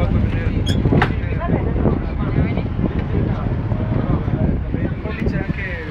Poi c'è anche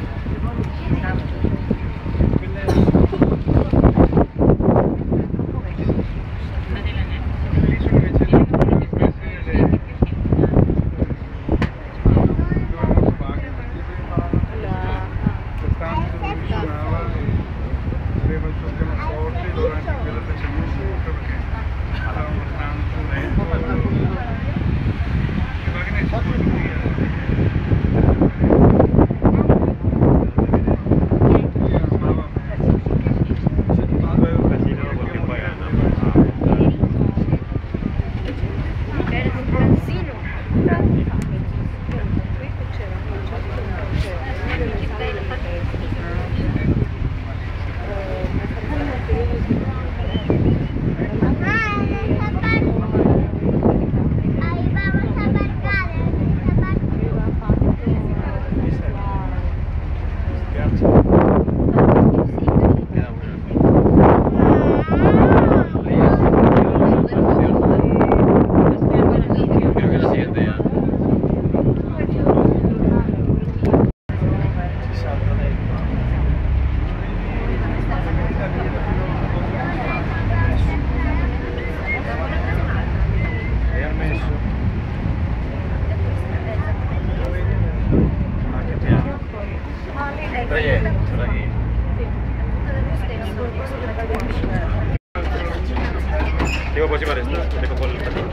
Devo poi fare questo, devo fare il patino.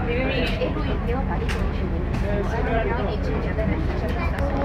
E lui devo fare i conci. Allora noi dice,